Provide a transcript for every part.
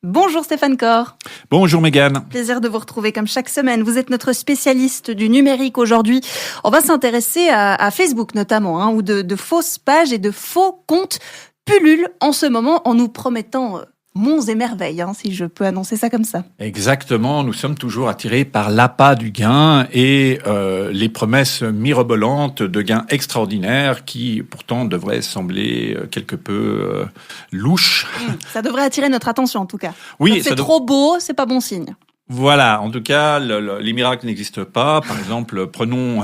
Bonjour Stéphane Cor. Bonjour Mégane. Plaisir de vous retrouver comme chaque semaine. Vous êtes notre spécialiste du numérique aujourd'hui. On va s'intéresser à Facebook notamment, où de fausses pages et de faux comptes pullulent en ce moment en nous promettant monts et merveilles, si je peux annoncer ça comme ça. Exactement, nous sommes toujours attirés par l'appât du gain et les promesses mirobolantes de gains extraordinaires qui pourtant devraient sembler quelque peu louches. Ça devrait attirer notre attention en tout cas. Oui, quand c'est trop beau, c'est pas bon signe. Voilà, en tout cas, les miracles n'existent pas. Par exemple, prenons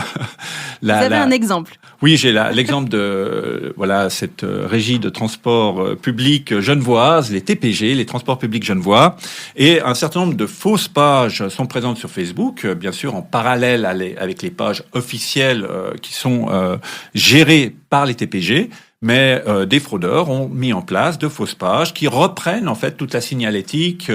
Vous avez un exemple? Oui, j'ai l'exemple de cette régie de transport public genevoise, les TPG, les transports publics genevois, et un certain nombre de fausses pages sont présentes sur Facebook, bien sûr en parallèle avec les pages officielles qui sont gérées par les TPG. Mais des fraudeurs ont mis en place de fausses pages qui reprennent en fait toute la signalétique.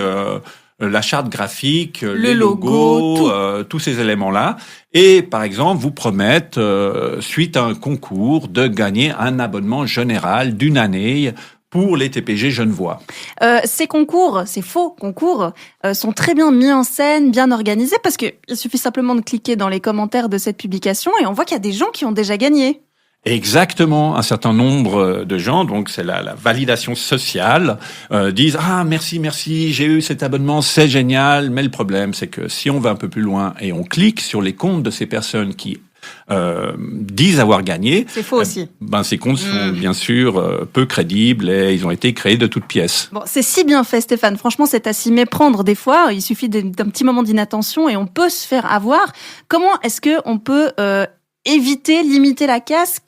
La charte graphique, les logos, tous ces éléments-là. Et par exemple, vous promettent, suite à un concours, de gagner un abonnement général d'une année pour les TPG genevois. Ces concours, ces faux concours, sont très bien mis en scène, bien organisés, parce qu'il suffit simplement de cliquer dans les commentaires de cette publication et on voit qu'il y a des gens qui ont déjà gagné. Exactement, un certain nombre de gens, donc c'est la validation sociale, disent « Ah, merci, j'ai eu cet abonnement, c'est génial », mais le problème c'est que si on va un peu plus loin et on clique sur les comptes de ces personnes qui disent avoir gagné, c'est faux aussi. Ces comptes sont bien sûr peu crédibles et ils ont été créés de toutes pièces. Bon, c'est si bien fait Stéphane, franchement c'est à s'y méprendre des fois, il suffit d'un petit moment d'inattention et on peut se faire avoir. Comment est-ce que on peut éviter, limiter la casse?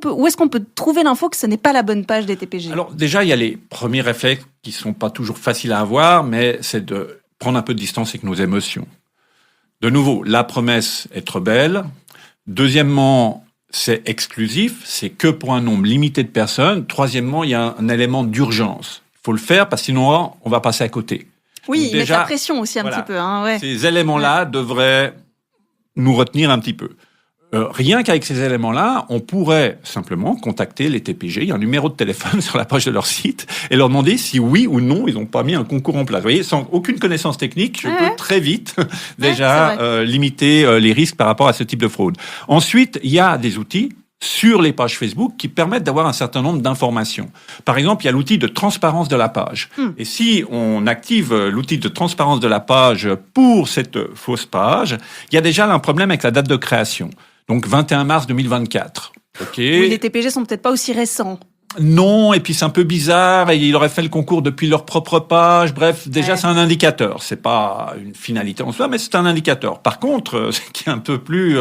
Où est-ce qu'on peut trouver l'info que ce n'est pas la bonne page des TPG? Alors déjà, il y a les premiers réflexes qui sont pas toujours faciles à avoir, mais c'est de prendre un peu de distance avec nos émotions. De nouveau, la promesse est trop belle. Deuxièmement, c'est exclusif, c'est que pour un nombre limité de personnes. Troisièmement, il y a un élément d'urgence. Il faut le faire parce que sinon on va passer à côté. Oui, il met la pression aussi un petit peu. Ces éléments-là devraient nous retenir un petit peu. Rien qu'avec ces éléments-là, on pourrait simplement contacter les TPG. Il y a un numéro de téléphone sur la page de leur site et leur demander si oui ou non ils n'ont pas mis un concours en place. Vous voyez, sans aucune connaissance technique, je peux très vite déjà limiter les risques par rapport à ce type de fraude. Ensuite, il y a des outils sur les pages Facebook qui permettent d'avoir un certain nombre d'informations. Par exemple, il y a l'outil de transparence de la page. Et si on active l'outil de transparence de la page pour cette fausse page, il y a déjà un problème avec la date de création. Donc 21 mars 2024. Oui, les TPG sont peut-être pas aussi récents. Non, et puis c'est un peu bizarre, et il aurait fait le concours depuis leur propre page. Bref, déjà c'est un indicateur. C'est pas une finalité en soi, mais c'est un indicateur. Par contre, ce qui est un peu plus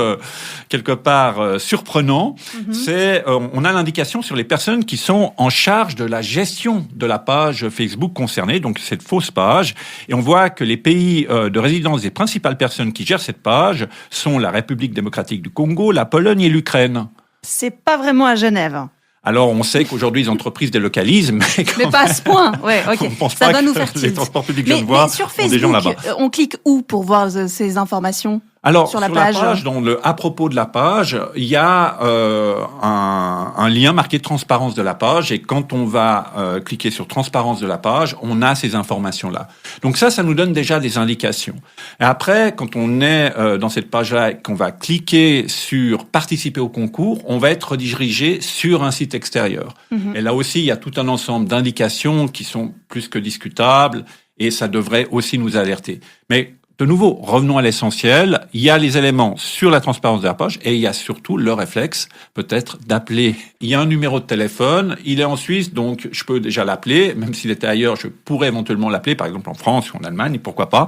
quelque part surprenant, c'est on a l'indication sur les personnes qui sont en charge de la gestion de la page Facebook concernée, donc cette fausse page, et on voit que les pays de résidence des principales personnes qui gèrent cette page sont la République démocratique du Congo, la Pologne et l'Ukraine. C'est pas vraiment à Genève. Alors, on sait qu'aujourd'hui, les entreprises délocalisent, mais pas à ce point. Ouais, ok. On pense ça pas doit nous que faire les transports publics genevois sur ont Facebook, des gens là-bas. On clique où pour voir ces informations? Alors, sur la page, dans le à propos de la page, il y a un lien marqué transparence de la page, et quand on va cliquer sur transparence de la page, on a ces informations-là. Donc ça nous donne déjà des indications. Et après, quand on est dans cette page-là et qu'on va cliquer sur participer au concours, on va être redirigé sur un site extérieur. Et là aussi, il y a tout un ensemble d'indications qui sont plus que discutables, et ça devrait aussi nous alerter. Mais de nouveau, revenons à l'essentiel. Il y a les éléments sur la transparence de la page et il y a surtout le réflexe, peut-être, d'appeler. Il y a un numéro de téléphone. Il est en Suisse, donc je peux déjà l'appeler. Même s'il était ailleurs, je pourrais éventuellement l'appeler, par exemple en France ou en Allemagne, pourquoi pas.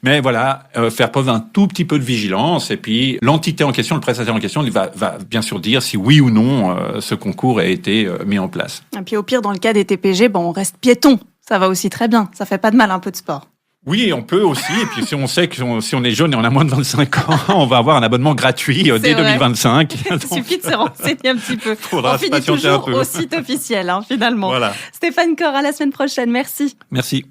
Mais voilà, faire preuve d'un tout petit peu de vigilance. Et puis, l'entité en question, le prestataire en question, il va bien sûr dire si oui ou non ce concours a été mis en place. Et puis au pire, dans le cas des TPG, on reste piéton. Ça va aussi très bien. Ça fait pas de mal, un peu de sport. Oui, on peut aussi. Et puis, si on sait que si on est jeune et on a moins de 25 ans, on va avoir un abonnement gratuit dès 2025. Il suffit de se renseigner un petit peu. Faudra on finit toujours au site officiel, finalement. Voilà. Stéphane Cor, à la semaine prochaine. Merci. Merci.